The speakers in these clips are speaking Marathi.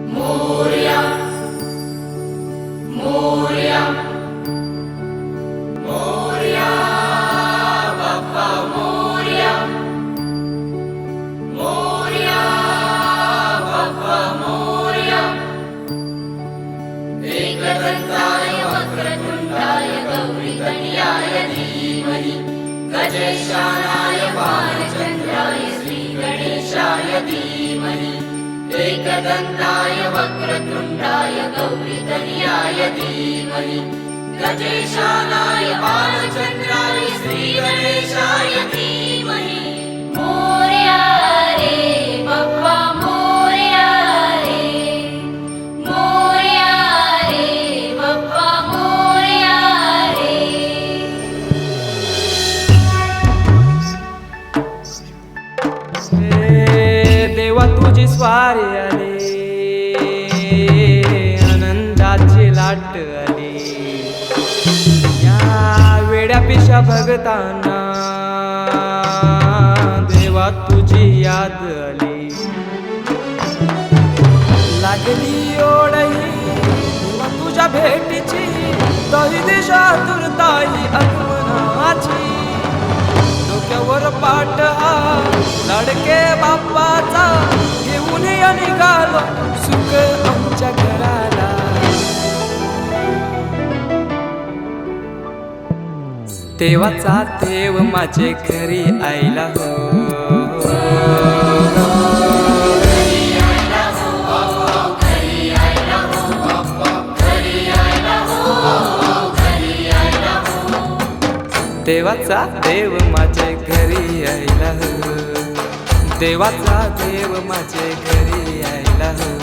मोरया मोरया मोरया बाप्पा मोरया मोरया बाप्पा मोरया एकदंताय वक्रतुंडाय गौरीतनयाय धीमहि गजेशानाय बालचंद्राय श्रीगणेशाय धीमहि एकदंताय वक्रतुंडाय गौरीतनयाय धीमहि गजेशानाय बालचंद्राय श्रीगणेशाय धीमहि मोरया रे बाप्पा मोरया रे बाप्पा मोरया रे देवा तुझी स्वारी आली आनंदाची लाट आली या वेड्या पिशा भगतांना देवा तुझी याद आली लागली ओढही देवा तुझ्या भेटीची दही दिशा दुर्ताई आगमनाची डोक्यावर पाट हा लाडके बाप्पाचा घेऊन निघालो सुख आमच्या घराला देवाचा देव माझे घरी आईला हो देवाचा देव माझे घरी आईला हो देवाचा देव माझे घरी आईला हो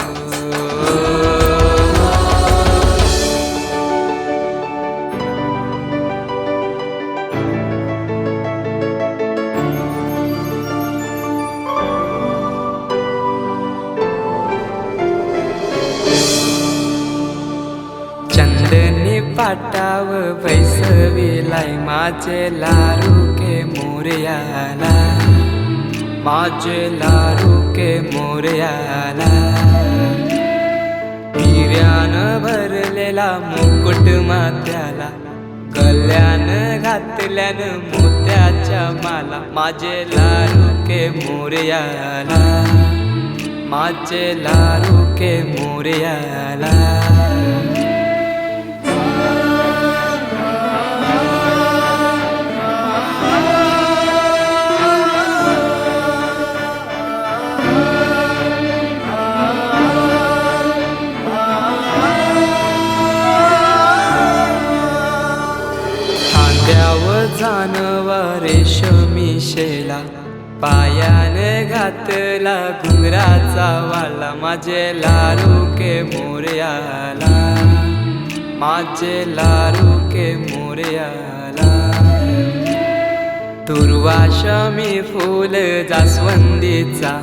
चंदनी पाटाव बैसविलाय माझे लारू के मोरयाला माझे लारू के मोरयाला हिऱ्यानं भरलेला मुकुट माथ्याला गल्यान घातल्यानं मोत्याच्या माला माझे लारू के मोरयाला माझे लारू के मोरयाला जानवा रेशमी शेला पायाने घातला घुंगराचा वाला माझे लारू के मोरयाला माझे लारू के मोरयाला दुर्वाशमी फूल जास्वंदीचा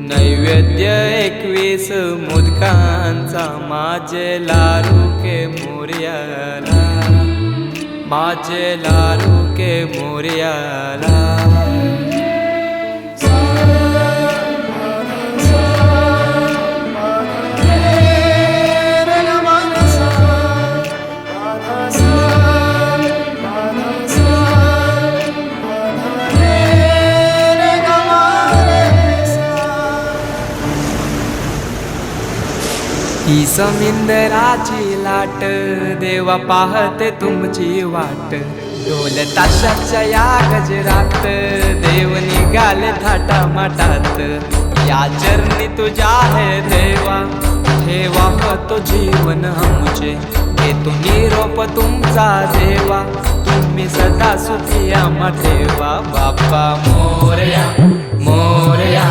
नैवेद्य 21 मोदकांचा माझे लारू के मोरयाला माझे लारू के मोरयाला ही समिंदराची लाट देवा पाहते तुमची वाट ढोल ताशाच्या या गजरात देव निघाले थाटा माटात या चरणी तुझ्या है देवा ठेवा तो जीवन आमचे घेतो निरोप तुमचा देवा तुम्ही सदा सुखी आम्हा ठेवा बाप्पा मोरया मोरया